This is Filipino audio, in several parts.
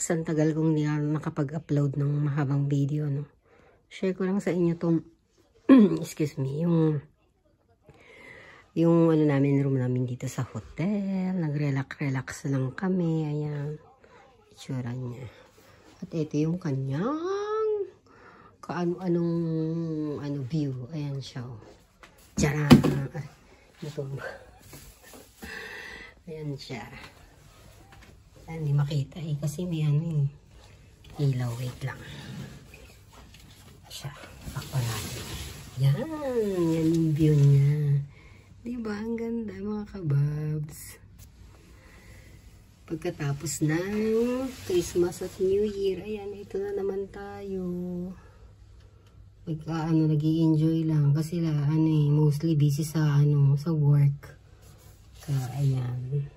Shucks, ang tagal kong nakapag-upload ng mahabang video, no? Share ko lang sa inyo tong, excuse me, yung ano namin, room namin dito sa hotel. Nag-relax lang kami. Ayan. Itsura niya. At ito yung kanyang kaano-anong view. Ayan siya. Tcharam! Natumba. Ayan siya. Hindi makita eh. Kasi may ilaw. Wait lang. Siya. Pakpa natin. Yan. Yan yung view niya. Diba? Ang ganda mga kababs. Pagkatapos ng Christmas at New Year. Ayan. Ito na naman tayo. Nag-i-enjoy lang. Kasi mostly busy sa work. Kaya ayan.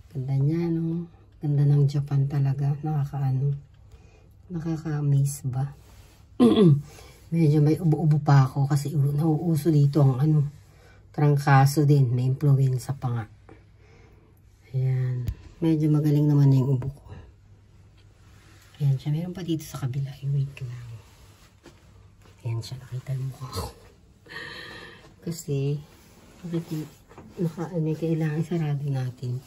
Ganda niya, no? Ganda ng Japan talaga. Nakaka-amaze ba? Medyo may ubo-ubo pa ako kasi nauuso dito ang trangkaso din. May influenza pa nga. Ayan. Medyo magaling naman na yung ubo ko. Ayan siya. Meron pa dito sa kabila. Wait lang. Ayan siya. Nakita yung mukha ko. Kasi, kailangan sarado natin.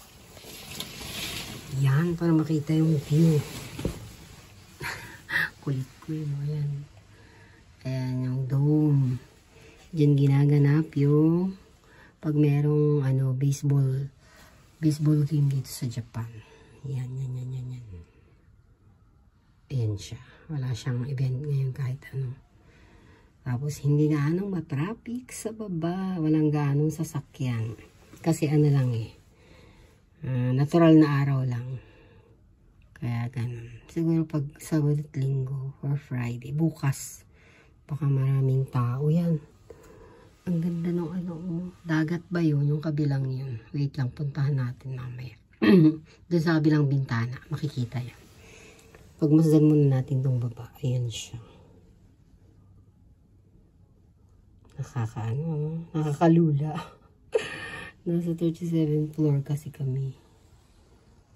Yan, para makita yung view. Kulit ko yun. Ayan. Ayan yung dome. Diyan ginaganap yung pag merong baseball game dito sa Japan. Yan. Ayan siya. Wala siyang event ngayon kahit ano. Tapos hindi gaanong matraffic sa baba. Walang gaanong sasakyan. Kasi lang natural na araw lang. Kaya ganun. Siguro pag Sabado at Linggo or Friday, bukas, baka maraming tao yan. Ang ganda ng dagat ba yun? Yung kabilang yun. Wait lang, puntahan natin mamaya. Doon sa kabilang bintana, makikita yan. Pagmasdan muna natin tong baba. Ayan siya. Nakakalula. Nasa 37th floor kasi kami.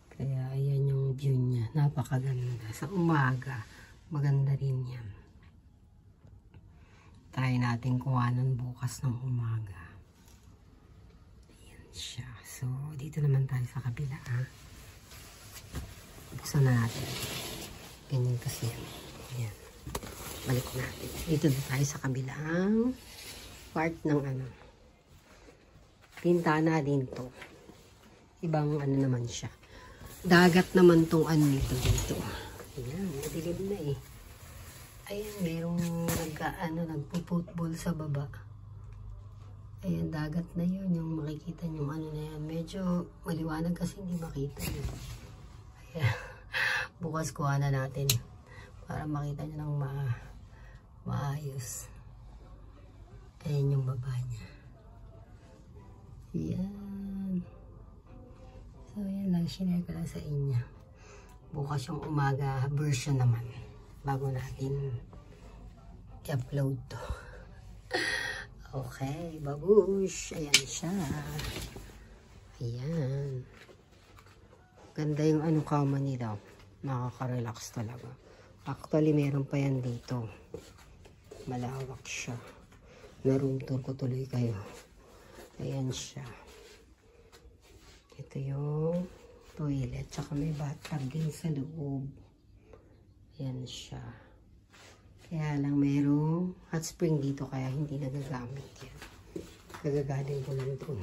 Kaya ayan yung view niya. Napakaganda. Sa umaga, maganda rin yan. Try natin kuhanan bukas ng umaga. Ayan siya. So, dito naman tayo sa kabila. Buksan na natin. Ganyan kasi yan. Ayan. Balik natin. Dito na tayo sa kabilang part ng pintana din to. Ibang naman siya. Dagat naman tong dito. Ayan, madilim na eh. Ayan, merong nagpo-football sa baba. Ayan, dagat na yun. Yung makikita yung na yan. Medyo maliwanag kasi hindi makita yun. Ayan, bukas kuha na natin para makita nyo ng maayos. Ayan yung baba niya. Ayan. So, yan lang. Sinare ko lang sa inyo. Bukas yung umaga version naman. Bago natin i-upload to. Okay. Babush. Ayan siya. Ayan. Ganda yung kama nila. Nakaka-relax talaga. Actually, meron pa yan dito. Malawak siya. Na-room tour ko tuloy kayo. Ayan siya. Ito yung toilet. Tsaka may bathtub din sa loob. Ayan siya. Kaya lang mayroong hot spring dito kaya hindi nagagamit yan. Kagagaling ko lang doon.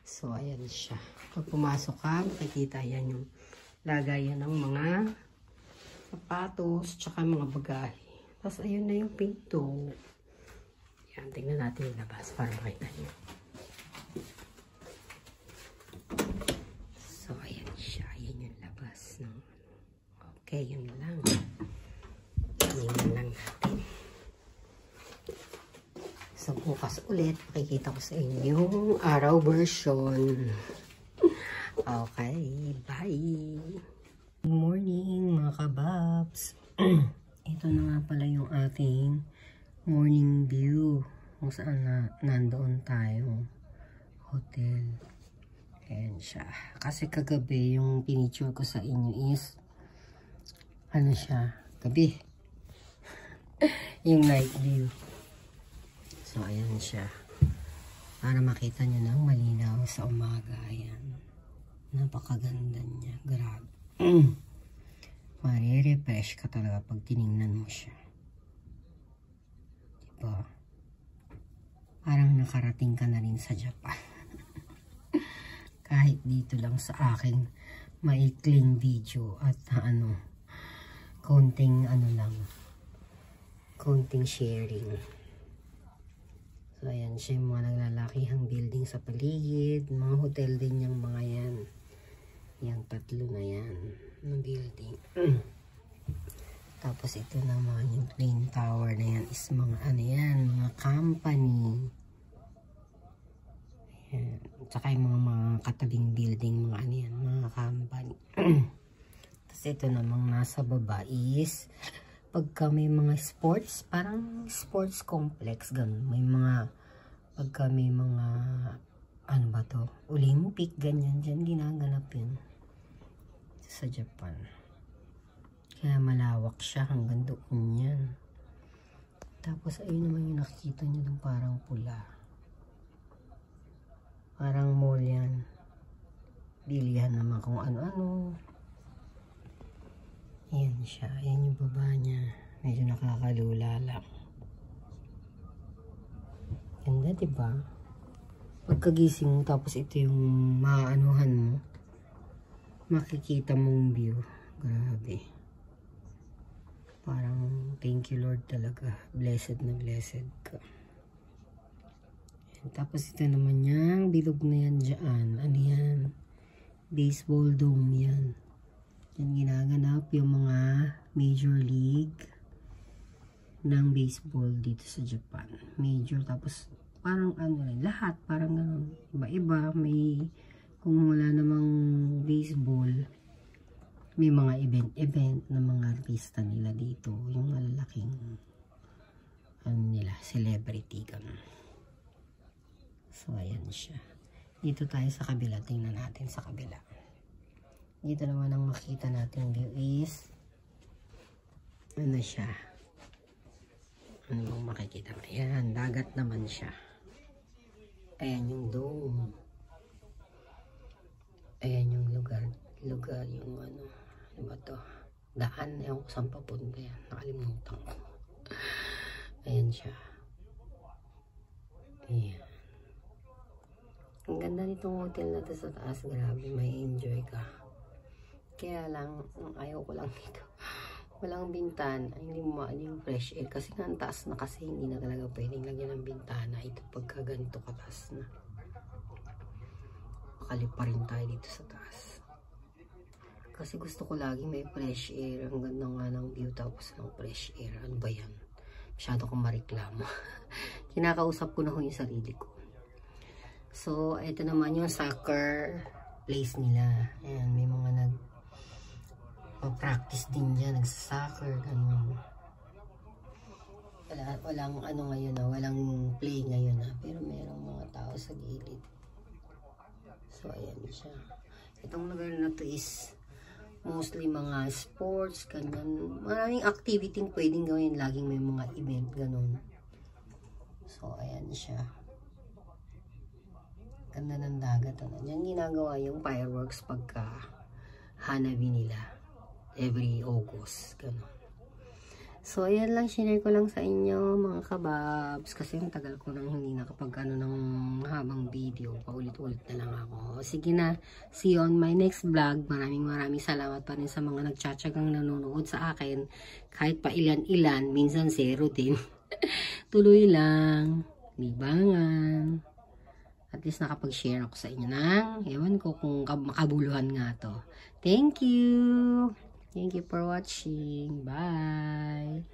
So, ayan siya. Pag pumasok ka, makikita yan yung lagayan ng mga sapatos tsaka mga bagahe. Tapos, ayun na yung pinto. Yan, tingnan natin yung labas para makita nyo. So, ayan siya. Ayan yung labas. No? Okay, yun lang. Tingnan lang natin. So, bukas ulit, makikita ko sa inyo yung araw version. Okay, bye! Good morning, mga kababs. Ito na nga pala yung ating morning view. Kung saan nandoon tayo. Hotel. Ayan siya. Kasi kagabi yung pinicture ko sa inyo is ano siya, gabi. Yung night view. So, ayan siya. Para makita nyo ng malinaw sa umaga. Ayan. Napakaganda niya. Grabe. Mare-refresh ka talaga pag tinignan mo siya. Diba? Parang nakarating ka na rin sa Japan. Kahit dito lang sa aking maikling video at konting konting sharing. So ayan siya, yung mga naglalakihang building sa paligid, mga hotel din yung mga yan. Yung tatlo na yan ng building. Tapos ito naman yung twin tower na yan is mga mga company. Ayan. Tsaka yung mga katabing building, mga mga company. Tapos ito namang nasa baba is pagka may mga sports, parang sports complex, ganun. May mga, pagka may mga, Olympic, ganyan, dyan ginaganap yun. Sa Japan. Kaya malawak siya, hanggang doon yan. Tapos, ayun naman yung nakikita nyo doon, parang pula. Parang mall yan. Bilihan naman kung ano-ano. Ayan siya. Ayan yung baba niya. Medyo nakakalula lang. Ganda, diba? Pagkagising mo, tapos ito yung maaanuhan mo. Makikita mong view. Grabe. Parang thank you Lord talaga. Blessed na blessed ka. Ayan. Tapos ito naman yung bilog na yan dyan. Ano yan? Baseball dome yan. Yan ginaganap yung mga major league ng baseball dito sa Japan. Major, tapos parang lahat, parang gano'n. Iba-iba, may, kung wala namang baseball, may mga event na mga artista nila dito. Yung malalaking, celebrity, gano'n. So, ayan siya. Dito tayo sa kabila, tingnan natin sa kabila. Dito naman ang makita natin view is ano siya, ano bang makikita? Ayan, dagat naman siya. Ayan yung dome. Ayan yung lugar yung ano ba to? Daan, ewan ko saan papunta yan, nakalimutan ko. Ayan siya. Ayan. Ang ganda nitong hotel na to sa taas, grabe, may enjoy ka. Kaya lang, ayaw ko lang dito. Walang bintana, hindi mo maano yung fresh air. Kasi nga ang taas na kasi, hindi na talaga pwedeng lagyan ng bintana. Ito pagka ganito kataas na. Makalip pa rin tayo dito sa taas. Kasi gusto ko lagi may fresh air. Ang ganda nga ng view tapos ng fresh air. Ano ba yan? Masyado kong mareklamo. Kinakausap ko na yung sarili ko. So, ito naman yung soccer place nila. Ayan, may mga practice din dyan, nagsasoccer, ganun. Walang ngayon walang play ngayon pero merong mga tao sa gilid. So, ayan siya. Itong lugar na to is mostly mga sports, ganyan. Maraming activity pwedeng gawin, laging may mga event, ganun. So, ayan siya. Ganda ng dagat. Diyan ginagawa yung fireworks pagka Hanabi nila. Every August. Ganun. So, ayan lang. Share ko lang sa inyo mga kababs. Kasi yung tagal ko nang hindi nakapag ng habang video. Paulit-ulit na lang ako. Sige na. See you on my next vlog. Maraming salamat pa rin sa mga nagtsatsagang nanonood sa akin. Kahit pa ilan-ilan. Minsan zero din. Tuloy lang. Libangan. At least nakapag-share ako sa inyo ng, ewan ko kung makabuluhan nga to. Thank you! Thank you for watching. Bye!